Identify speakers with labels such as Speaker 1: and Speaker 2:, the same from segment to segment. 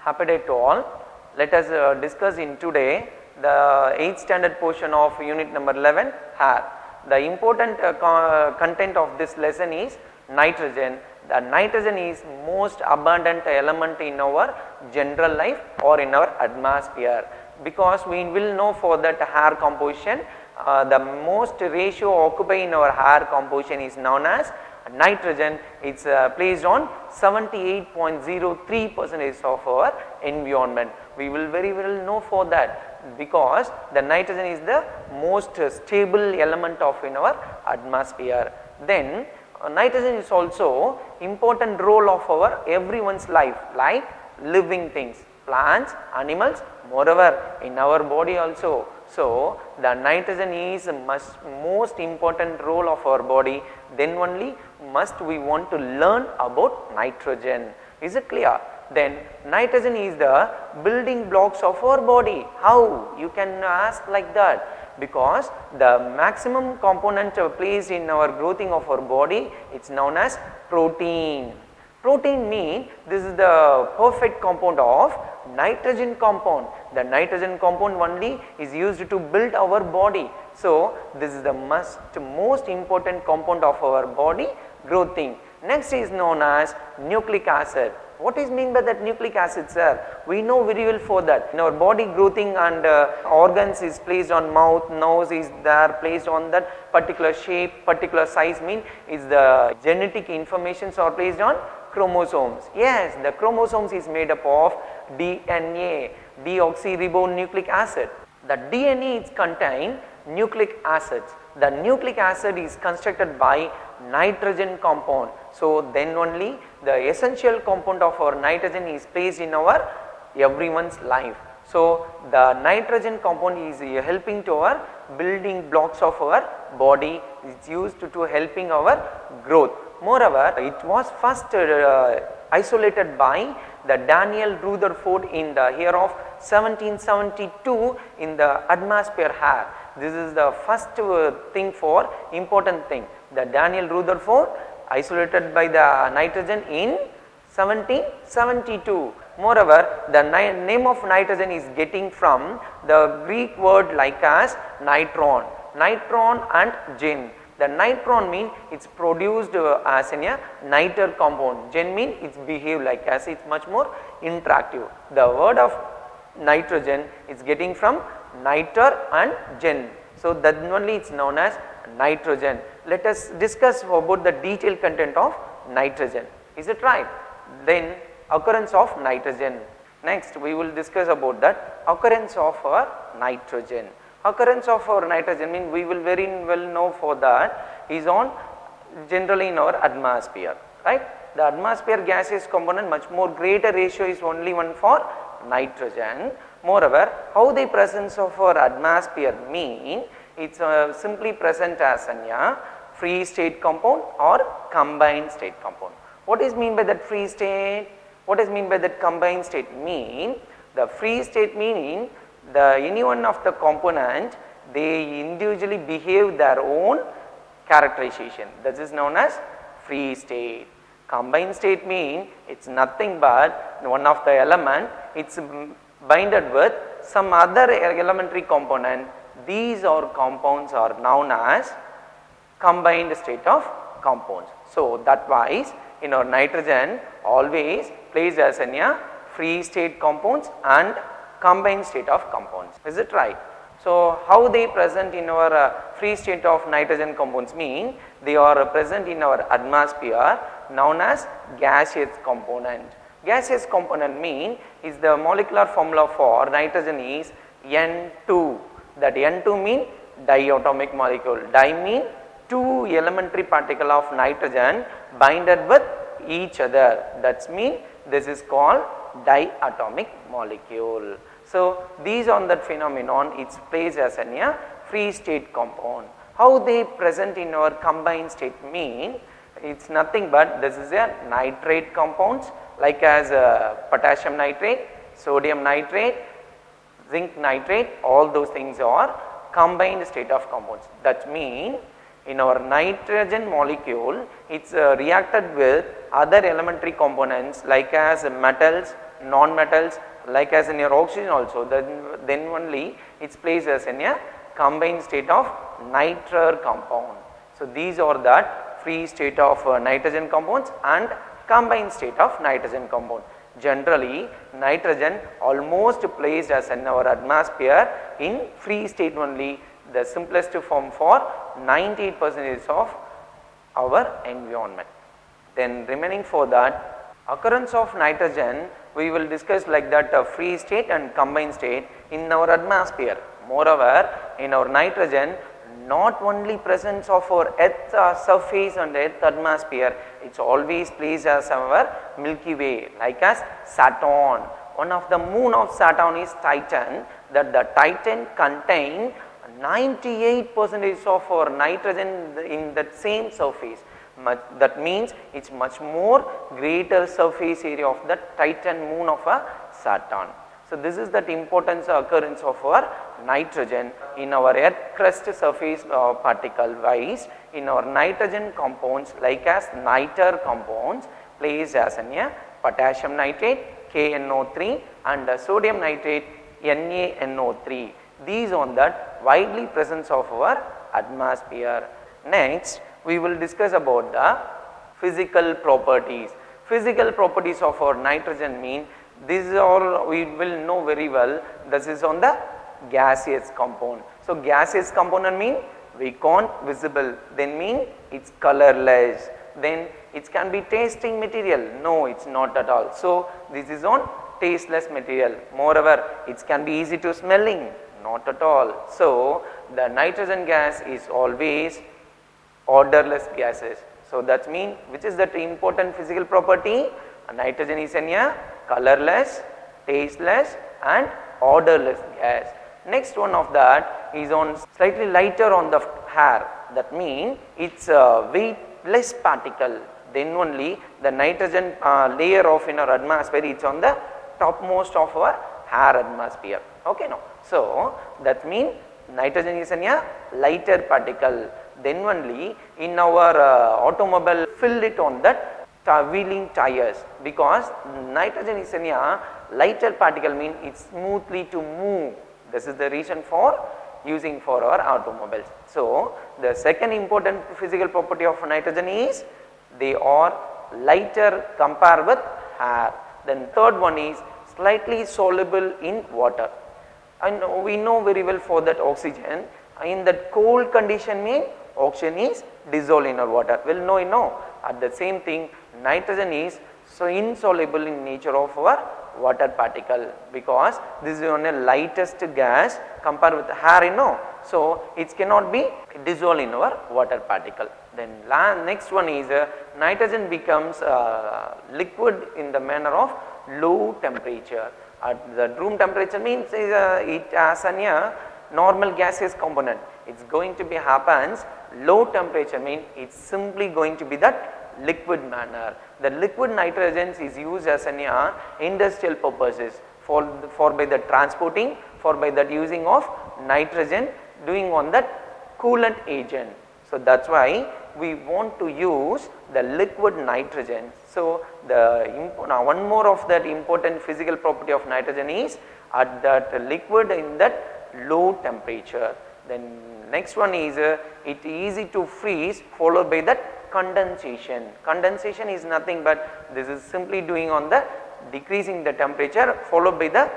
Speaker 1: Happy day to all. Let us discuss in today the 8th standard portion of unit number 11, air. The important content of this lesson is nitrogen. The nitrogen is most abundant element in our general life or in our atmosphere, because we will know for that air composition the most ratio occupied in our air composition is known as nitrogen. It's placed on 78.03% of our environment. We will very well know for that, because the nitrogen is the most stable element of in our atmosphere. Then nitrogen is also important role of our everyone's life, like living things, plants, animals, moreover in our body also. So the nitrogen is most important role of our body. Then only must we want to learn about nitrogen. Is it clear? Then nitrogen is the building blocks of our body. How? You can ask like that. Because the maximum component placed in our growing of our body, it's known as protein. Protein means this is the perfect compound of nitrogen compound. The nitrogen compound only is used to build our body. So this is the most important compound of our body growing. Next is known as nucleic acid. What is mean by that nucleic acid, sir? We know very well for that. In our body growing and organs is placed on mouth, nose is there placed on that particular shape, particular size, mean is the genetic informations are placed on chromosomes. Yes, the chromosomes is made up of DNA, deoxyribonucleic acid. The DNA is contain nucleic acids. The nucleic acid is constructed by nitrogen compound. So then only the essential compound of our nitrogen is placed in our everyone's life. So the nitrogen compound is helping to our building blocks of our body, is used to helping our growth. Moreover, it was first isolated by the Daniel Rutherford in the year of 1772 in the atmosphere air. This is the first thing for important thing. The Daniel Rutherford isolated by the nitrogen in 1772. Moreover, the name of nitrogen is getting from the Greek word like as nitron. Nitron and gen. The nitron mean it's produced as in a niter compound. Gen mean it's behave like as, it's much more interactive. The word of nitrogen is getting from niter and gen. So that only it's known as nitrogen. Let us discuss about the detailed content of nitrogen. Is it right? Then occurrence of nitrogen. Next we will discuss about that occurrence of our nitrogen. Occurrence of our nitrogen means we will very well know for that is on generally in our atmosphere, right? The atmosphere gaseous component much more greater ratio is only one for nitrogen. Moreover, how the presence of our atmosphere mean, it's simply present as a free state compound or combined state compound. What is mean by that free state? What is mean by that combined state? Mean the free state meaning any one of the component they individually behave their own characterization. That is known as free state. Combined state mean it's nothing but one of the element it's binded with some other elementary component. These are compounds are known as combined state of compounds. So that wise in our nitrogen always plays as a free state compounds and combined state of compounds. Is it right? So how they present in our free state of nitrogen compounds mean they are present in our atmosphere known as gaseous component. Gaseous component mean is the molecular formula for nitrogen is N2. That N2 mean diatomic molecule. Di mean two elementary particle of nitrogen binded with each other. That mean this is called diatomic molecule. So these on that phenomenon it's placed as a free state compound. How they present in our combined state mean it's nothing but this is a nitrate compounds like as potassium nitrate, sodium nitrate, zinc nitrate, all those things are combined state of compounds. That means in our nitrogen molecule it's reacted with other elementary components like as metals, non-metals, like as in your oxygen also, then only it's placed as in a combined state of nitrile compound. So these are that free state of nitrogen compounds and combined state of nitrogen compound. Generally nitrogen almost placed as in our atmosphere in free state only, the simplest form for 98% of our environment. Then remaining for that, occurrence of nitrogen we will discuss like that free state and combined state in our atmosphere. Moreover, in our nitrogen, not only presence of our earth surface and earth atmosphere, it is always placed as our Milky Way, like as Saturn. One of the moon of Saturn is Titan, that the Titan contain 98% of our nitrogen in that same surface. That means it is much more greater surface area of the Titan moon of a Saturn. So this is that importance occurrence of our nitrogen in our earth crust surface particle wise. In our nitrogen compounds like as nitre compounds placed as in a potassium nitrate KNO3 and sodium nitrate NaNO3. These on that widely presence of our atmosphere. Next we will discuss about the physical properties. Physical properties of our nitrogen mean, this is all we will know very well, this is on the gaseous compound. So gaseous component mean we can't visible, then mean it's colorless, then it can be tasting material, no it's not at all. So this is on tasteless material. Moreover, it can be easy to smelling, not at all. So the nitrogen gas is always odorless gases. So that means which is that important physical property? Nitrogen is a colorless, tasteless and odorless gas. Next one of that is on slightly lighter on the hair, that means it's a weightless particle, then only the nitrogen layer of in our atmosphere is on the topmost of our hair atmosphere. Okay, no. So that means nitrogen is a lighter particle, then only in our automobile fill it on that wheeling tires, because nitrogen is a lighter particle mean it's smoothly to move. This is the reason for using for our automobiles. So the second important physical property of nitrogen is they are lighter compared with air. Then third one is slightly soluble in water. And we know very well for that oxygen, in that cold condition mean oxygen is dissolved in our water. Well, no, you know, at the same thing nitrogen is so insoluble in nature of our water particle, because this is one of the lightest gas compared with air, you know. So it cannot be dissolved in our water particle. Then next one is nitrogen becomes liquid in the manner of low temperature. At the room temperature means it has a normal gaseous component. It's going to be happens low temperature mean it's simply going to be that liquid manner. The liquid nitrogen is used as an industrial purposes for by the transporting, for by that using of nitrogen doing on that coolant agent. So that's why we want to use the liquid nitrogen. So the one more of that important physical property of nitrogen is at that liquid in that low temperature. Then next one is it easy to freeze, followed by that condensation. Condensation is nothing but this is simply doing on the decreasing the temperature followed by the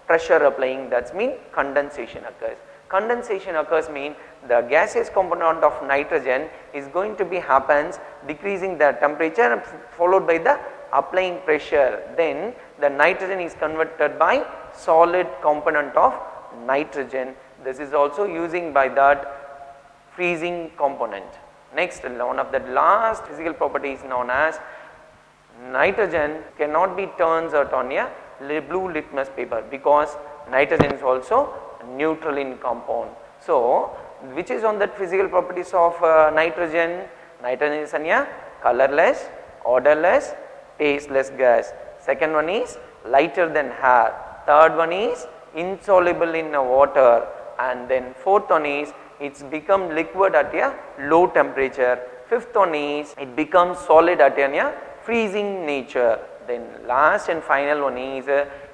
Speaker 1: pressure applying, that's mean condensation occurs. Condensation occurs mean the gaseous component of nitrogen is going to be happens decreasing the temperature followed by the applying pressure, then the nitrogen is converted by solid component of nitrogen. This is also using by that freezing component. Next, one of the last physical properties known as nitrogen cannot be turned out on a blue litmus paper, because nitrogen is also neutral in compound. So which is on that physical properties of nitrogen? Nitrogen is a colorless, odorless, tasteless gas. Second one is lighter than air. Third one is insoluble in water, and then fourth one is it's become liquid at a low temperature. Fifth one is it becomes solid at a freezing nature. Then last and final one is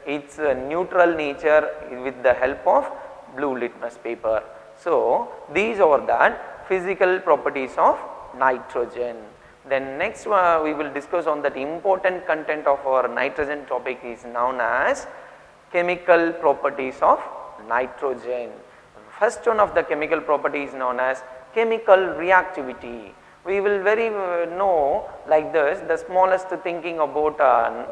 Speaker 1: its neutral nature with the help of blue litmus paper. So these are the physical properties of nitrogen. Then next we will discuss on that important content of our nitrogen topic is known as chemical properties of nitrogen. First one of the chemical property is known as chemical reactivity. We will very know like this, the smallest thinking about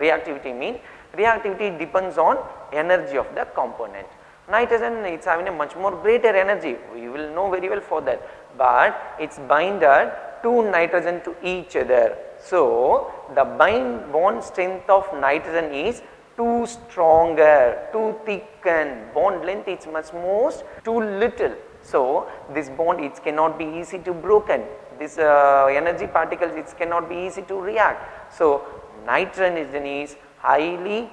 Speaker 1: reactivity mean reactivity depends on energy of the component. Nitrogen is having a much more greater energy, we will know very well for that, but it's binded to nitrogen to each other. So the bond strength of nitrogen is too stronger, too thick, and bond length is much most too little. So this bond it cannot be easy to broken. This energy particles it cannot be easy to react. So nitrogen is highly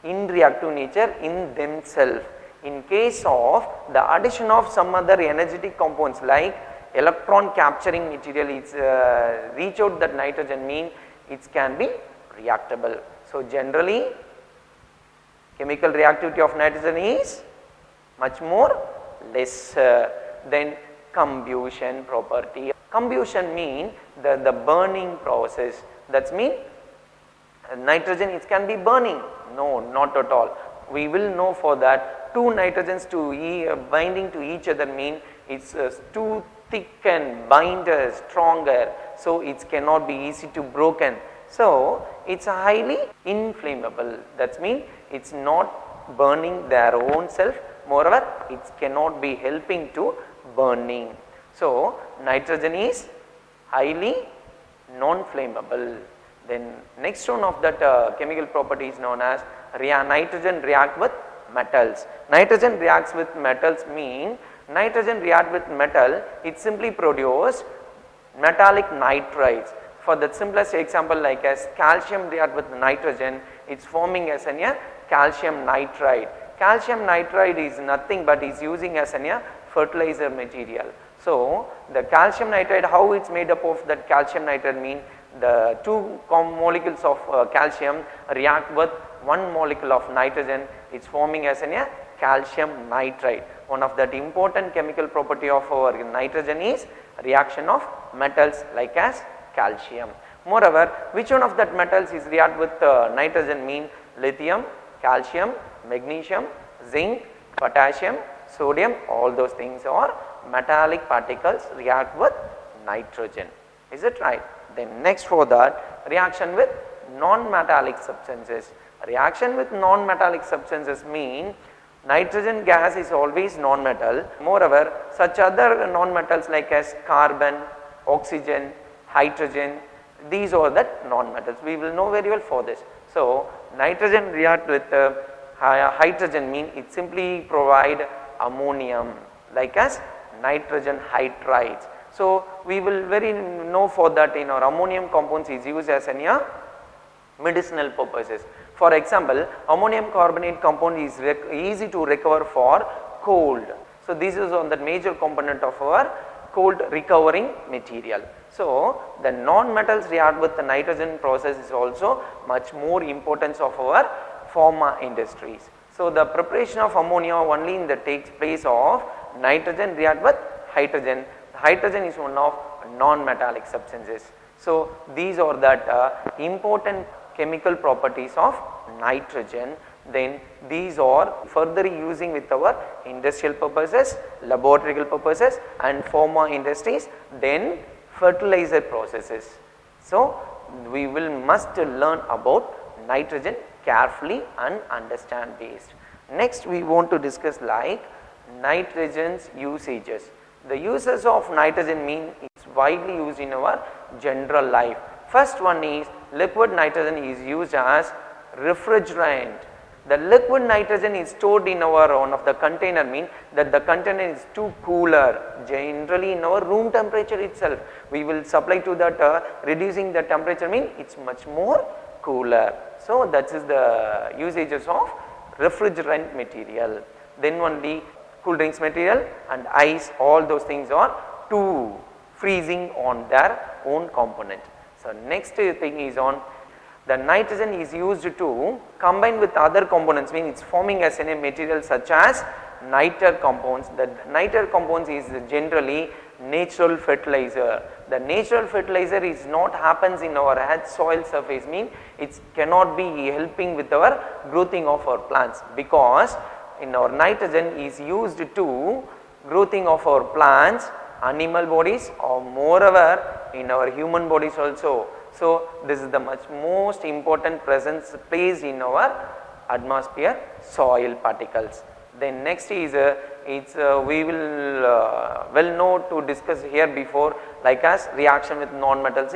Speaker 1: in-reactive nature in themselves. In case of the addition of some other energetic compounds like electron capturing material, it's reach out that nitrogen mean it can be reactable. So generally chemical reactivity of nitrogen is much more lesser than combustion property. Combustion mean the burning process, that means nitrogen it can be burning, no, not at all. We will know for that two nitrogens to binding to each other mean it's too thick and binder stronger, so it cannot be easy to broken. So it's highly inflammable, that means it's not burning their own self, moreover it cannot be helping to burning. So nitrogen is highly non-flammable. Then next one of that chemical property is known as nitrogen react with metals. Nitrogen reacts with metals mean nitrogen react with metal, it simply produce metallic nitrides. For the simplest example like as calcium react with nitrogen, it's forming as a calcium nitride. Calcium nitride is nothing but is using as a fertilizer material. So the calcium nitride, how it's made up of that calcium nitride mean the two molecules of calcium react with one molecule of nitrogen, it's forming as a calcium nitride. One of that important chemical property of our nitrogen is reaction of metals like as calcium. Moreover, which one of that metals is react with nitrogen mean lithium, calcium, magnesium, zinc, potassium, sodium, all those things are metallic particles react with nitrogen. Is it right? Then next for that, reaction with non-metallic substances. Reaction with non-metallic substances mean nitrogen gas is always non-metal. Moreover, such other non-metals like as carbon, oxygen, hydrogen, these are the non-metals. We will know very well for this. So nitrogen react with hydrogen mean it simply provide ammonium like as nitrogen hydrides. So we will very know for that in our ammonium compounds is used as a medicinal purposes. For example, ammonium carbonate compound is easy to recover for cold. So this is on the major component of our cold recovering material. So the non-metals react with the nitrogen process is also much more importance of our pharma industries. So the preparation of ammonia only in the takes place of nitrogen react with hydrogen. Hydrogen is one of non-metallic substances. So these are that important chemical properties of nitrogen. Then these are further using with our industrial purposes, laboratory purposes and pharma industries, then fertilizer processes. So we will must learn about nitrogen carefully and understand based. Next we want to discuss like nitrogen's usages. The uses of nitrogen mean it's widely used in our general life. First one is liquid nitrogen is used as refrigerant. The liquid nitrogen is stored in our one of the container mean that the container is too cooler, generally in our room temperature itself. We will supply to that reducing the temperature mean it's much more cooler. So that is the usages of refrigerant material. Then only cool drinks material and ice, all those things are too freezing on their own component. So next thing is on The nitrogen is used to combine with other components, means it's forming as a material such as niter compounds. The niter compounds is generally natural fertilizer. The natural fertilizer is not happens in our earth soil surface, mean it cannot be helping with our growing of our plants, because in our nitrogen is used to growing of our plants, animal bodies, or moreover in our human bodies also. So this is the most important presence plays in our atmosphere soil particles. Then next is we will well know to discuss here before like as reaction with non-metals.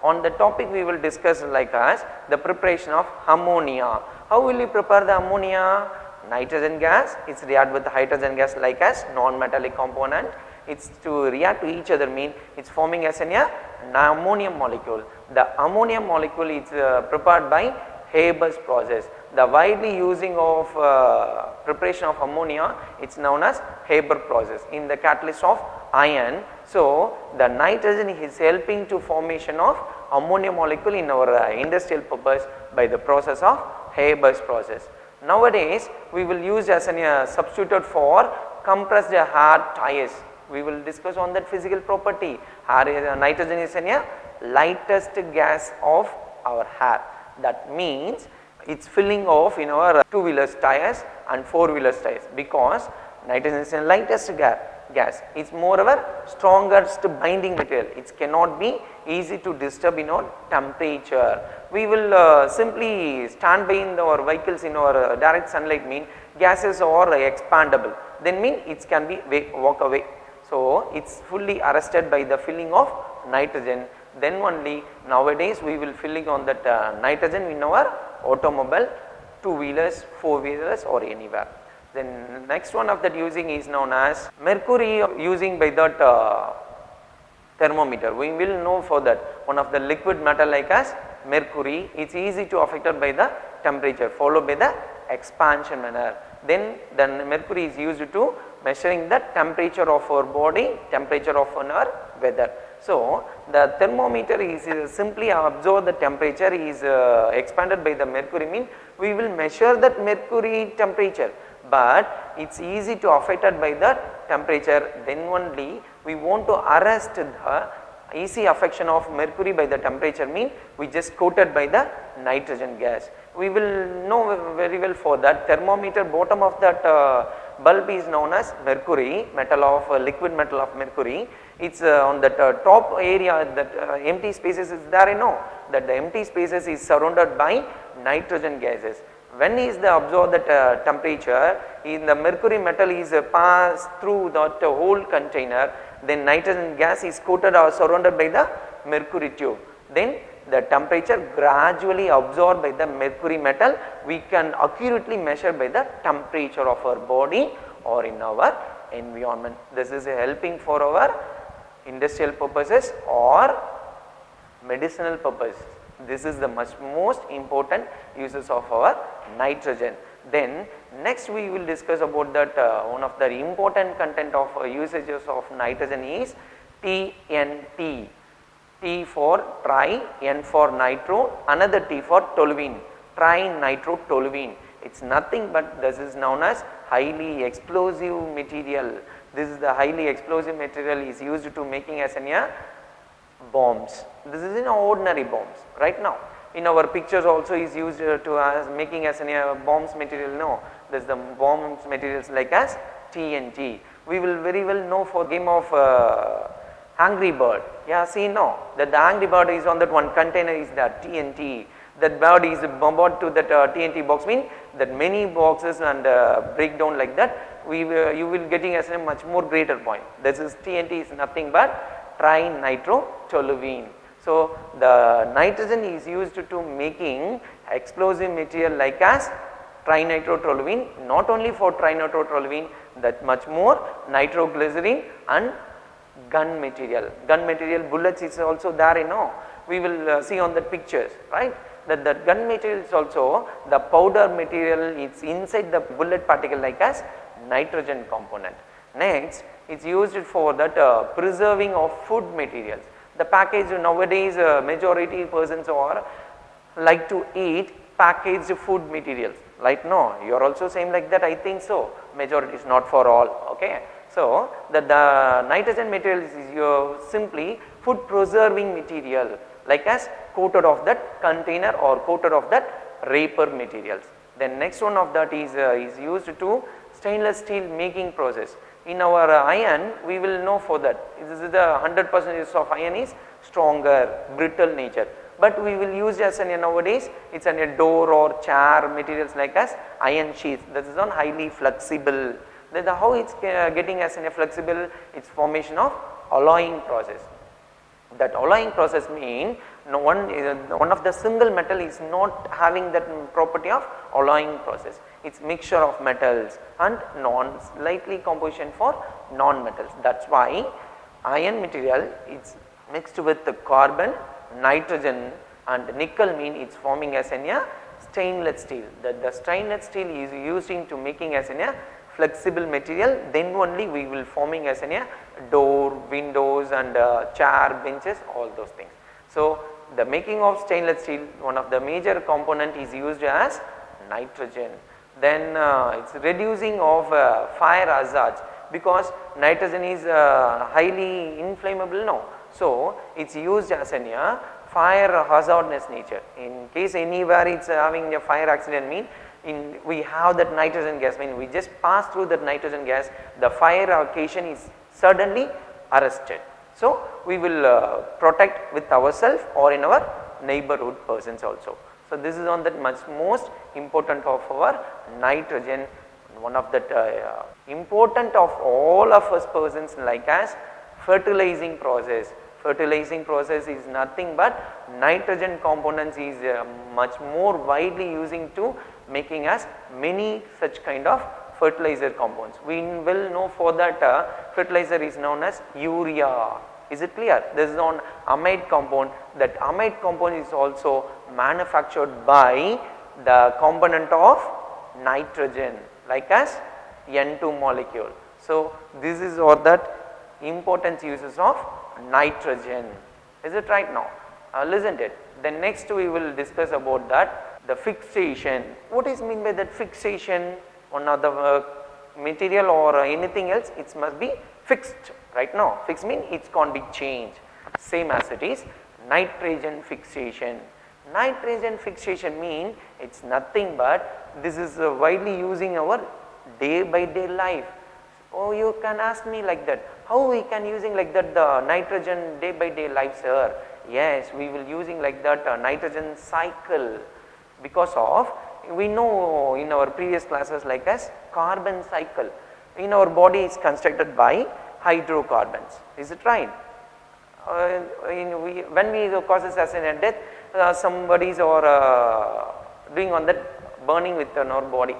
Speaker 1: On the topic we will discuss like as the preparation of ammonia. How will you prepare the ammonia? Nitrogen gas, it's react with hydrogen gas like as non-metallic component. It's to react to each other, mean it's forming as an ammonium molecule. The ammonium molecule is prepared by Haber's process. The widely using of preparation of ammonia, it's known as Haber process in the catalyst of iron. So the nitrogen is helping to formation of ammonia molecule in our industrial purpose by the process of Haber's process. Nowadays we will use as a substitute for compressed air tires. We will discuss on that physical property. Nitrogen is a lightest gas of our air. That means it's filling off in our two-wheelers tires and four-wheelers tires, because nitrogen is the lightest gas. It's moreover strongest binding material. It cannot be easy to disturb in our temperature. We will simply stand by in our vehicles in our direct sunlight, mean gases are expandable, then mean it can be walk away. So it's fully arrested by the filling of nitrogen. Then only nowadays we will filling on that nitrogen in our automobile, two-wheelers, four-wheelers or anywhere. Then next one of that using is known as mercury using by that thermometer. We will know for that one of the liquid metal like as mercury, it's easy to affected by the temperature followed by the expansion manner. Then mercury is used to measuring the temperature of our body, temperature of our weather. So the thermometer is simply observe the temperature is expanded by the mercury, mean we will measure that mercury temperature, but it's easy to affected by the temperature. Then only we want to arrest the easy affection of mercury by the temperature, mean we just coated by the nitrogen gas. We will know very well for that. Thermometer bottom of that bulb is known as mercury, metal of liquid metal of mercury. It's on that top area, that empty spaces is there, that the empty spaces is surrounded by nitrogen gases. When is the absorb that temperature, in the mercury metal is passed through that whole container, then nitrogen gas is coated or surrounded by the mercury tube. Then the temperature gradually absorbed by the mercury metal, we can accurately measure by the temperature of our body or in our environment. This is helping for our industrial purposes or medicinal purposes. This is the most important uses of our nitrogen. Then next we will discuss about that one of the important content of usages of nitrogen is TNT. T for tri, N for nitro, another T for toluene, trinitrotoluene. It's nothing but this is known as highly explosive material. This is the highly explosive material is used to making as bombs. This is in ordinary bombs right now. In our pictures also is used to as making as bombs material. No, this is the bombs materials like as TNT. We will very well know for game of Angry Bird. Yeah, see no, that the Angry Bird is on that one container is that TNT. That bird is bombarded to that TNT box, mean that many boxes and break down like that. You will getting as a much more greater point. This is TNT is nothing but trinitrotoluene. So the nitrogen is used to making explosive material like as trinitrotoluene. Not only for trinitrotoluene, that much more nitroglycerin and gun material. Gun material bullets is also there, we will see on the pictures, right? That the gun material is also the powder material, it's inside the bullet particle like as nitrogen component. Next, it's used for that preserving of food materials. The package nowadays majority persons are like to eat packaged food materials, like no, you are also saying like that, I think so, majority is not for all, okay. So the nitrogen material is your simply food preserving material, like as coated of that container or coated of that wrapper materials. Then next one of that is used to stainless steel making process. In our iron we will know for that, this is the 100% of iron is stronger, brittle nature, but we will use as an nowadays it's an a door or chair materials like as iron sheets, this is on highly flexible. Then how it's getting as in a flexible, it's formation of alloying process. That alloying process mean one of the single metal is not having that property of alloying process, it's mixture of metals and slightly composition for non-metals. That's why iron material is mixed with the carbon, nitrogen and nickel mean it's forming as in a stainless steel. The stainless steel is using to making as in a flexible material, then only we will forming as in a door, windows and chair, benches, all those things. So the making of stainless steel, one of the major component is used as nitrogen. Then it's reducing of fire hazards, because nitrogen is highly inflammable now. So it's used as a fire hazardness nature. In case anywhere it's having a fire accident mean, we have that nitrogen gas, mean we just pass through that nitrogen gas, the fire occasion is suddenly arrested. So we will protect with ourselves or in our neighborhood persons also. So this is on that much most important of our nitrogen, one of that important of all of us persons like as fertilizing process. Fertilizing process is nothing but nitrogen components is much more widely using to making us many such kind of fertilizer compounds. We will know for that fertilizer is known as urea. Is it clear? This is on amide compound. That amide compound is also manufactured by the component of nitrogen, like as N2 molecule. So this is all that important uses of nitrogen. Is it right now? Listen to it. Then next we will discuss about that, the fixation. What is mean by that fixation? One of the material or anything else, it must be fixed right now. Fixed mean it can't be changed. Same as it is nitrogen fixation. Nitrogen fixation mean it's nothing but this is widely using our day by day life. Oh, you can ask me like that, how we can using like that the nitrogen day by day life, sir? Yes, we will using like that nitrogen cycle, because of we know in our previous classes like as carbon cycle. In our body is constructed by hydrocarbons. Is it right? When we causes as in a death, somebody's or doing on that burning within our body,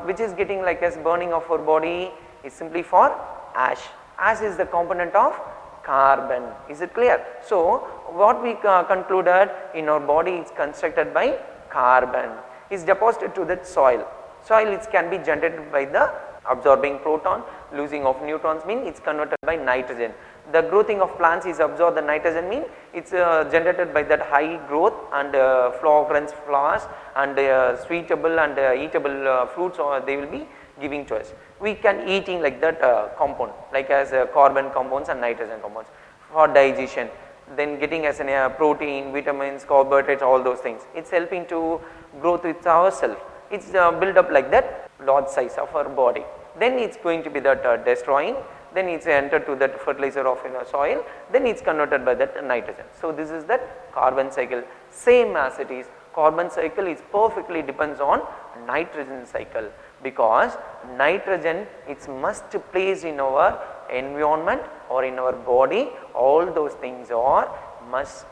Speaker 1: which is getting like as burning of our body is simply for ash. Ash is the component of carbon. Is it clear? So what we concluded, in our body is constructed by carbon, is deposited to that soil. Soil it can be generated by the absorbing proton, losing of neutrons mean it's converted by nitrogen. The growthing of plants is absorb the nitrogen mean it's generated by that high growth and fragrance flowers and sweetable and eatable fruits, or they will be giving to us. We can eating like that compound, like as carbon compounds and nitrogen compounds for digestion. Then getting as a protein, vitamins, carbohydrates, all those things. It's helping to growth with ourselves. It's build up like that large size of our body. Then it's going to be that destroying. Then it's entered to that fertilizer of soil. Then it's converted by that nitrogen. So this is that carbon cycle. Same as it is. Carbon cycle is perfectly depends on nitrogen cycle, because nitrogen it's must place in our environment or in our body. All those things are must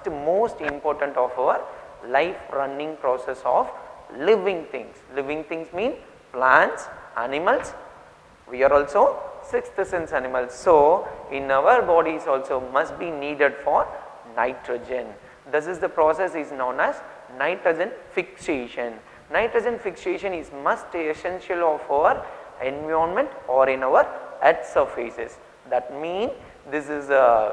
Speaker 1: most important of our life running process of living things. Living things mean plants, animals. We are also sixth sense animals. So in our bodies also must be needed for nitrogen. This is the process is known as nitrogen fixation. Nitrogen fixation is must essential of our environment or in our earth surfaces. That means this is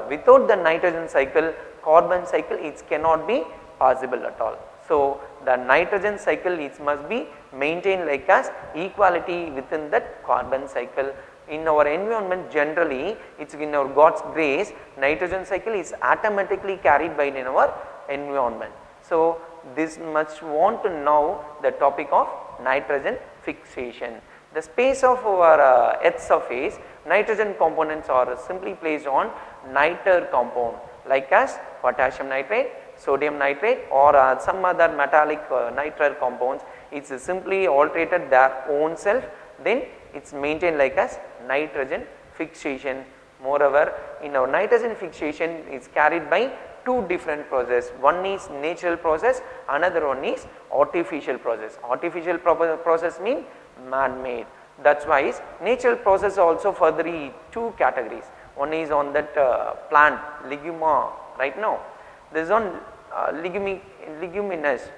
Speaker 1: without the nitrogen cycle, carbon cycle, it cannot be possible at all. So, the nitrogen cycle must be maintained like as equality within that carbon cycle. In our environment generally, it is in our God's grace, nitrogen cycle is automatically carried by in our environment. So, this much want to know the topic of nitrogen fixation. The space of our Earth surface, nitrogen components are simply placed on niter compound like as potassium nitrate, sodium nitrate or some other metallic niter compounds. It is simply alterated their own self, then it is maintained like as nitrogen fixation. Moreover, in our nitrogen fixation is carried by two different processes. One is natural process, another one is artificial process. Artificial process means man-made. That is why natural process also further two categories. One is on that plant leguma right now. This one leguminous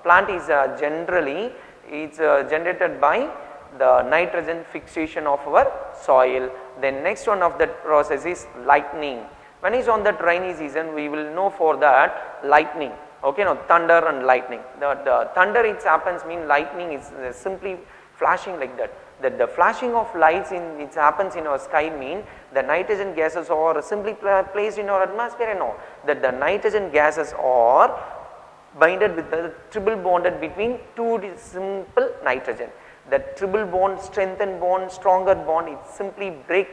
Speaker 1: plant is generally generated by the nitrogen fixation of our soil. Then next one of that process is lightning. When is on that rainy season, we will know for that lightning, okay, no, thunder and lightning. The thunder it happens mean lightning is simply flashing like that. That the flashing of lights it happens in our sky mean the nitrogen gases are simply placed in our atmosphere. No, that the nitrogen gases are binded with the triple bonded between two simple nitrogen. The triple bond, strengthened bond, stronger bond, it simply break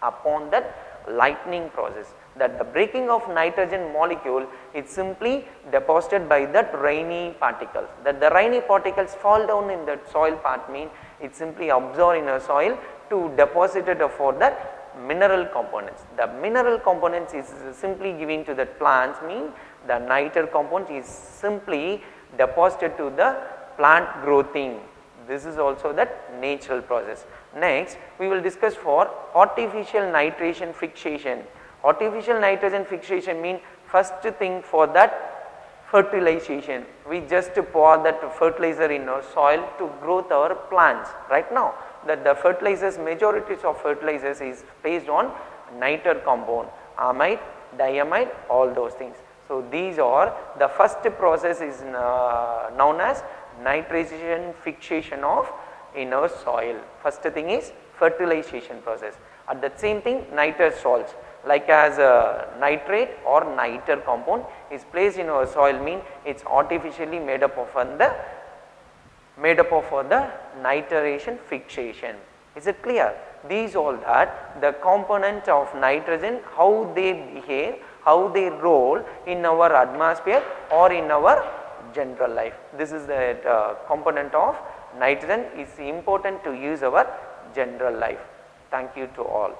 Speaker 1: upon that lightning process. That the breaking of nitrogen molecule is simply deposited by that rainy particles. That the rainy particles fall down in the soil part mean it simply absorbed in a soil to deposit it for that mineral components. The mineral components is simply given to the plants mean the niter component is simply deposited to the plant growthing. This is also that natural process. Next, we will discuss for artificial nitration fixation. Artificial nitrogen fixation mean first thing for that fertilization. We just pour that fertilizer in our soil to grow our plants. Right now, that the fertilizers, majorities of fertilizers is based on niter compound, amide, diamide, all those things. So, these are the first process is known as nitration fixation of in our soil. First thing is fertilization process. At the same thing, niter salts like as nitrate or niter compound is placed in our soil mean it is artificially made up of the nitration fixation. Is it clear? These all that the component of nitrogen, how they behave, how they roll in our atmosphere or in our general life. This is the component of nitrogen is important to use our general life. Thank you to all.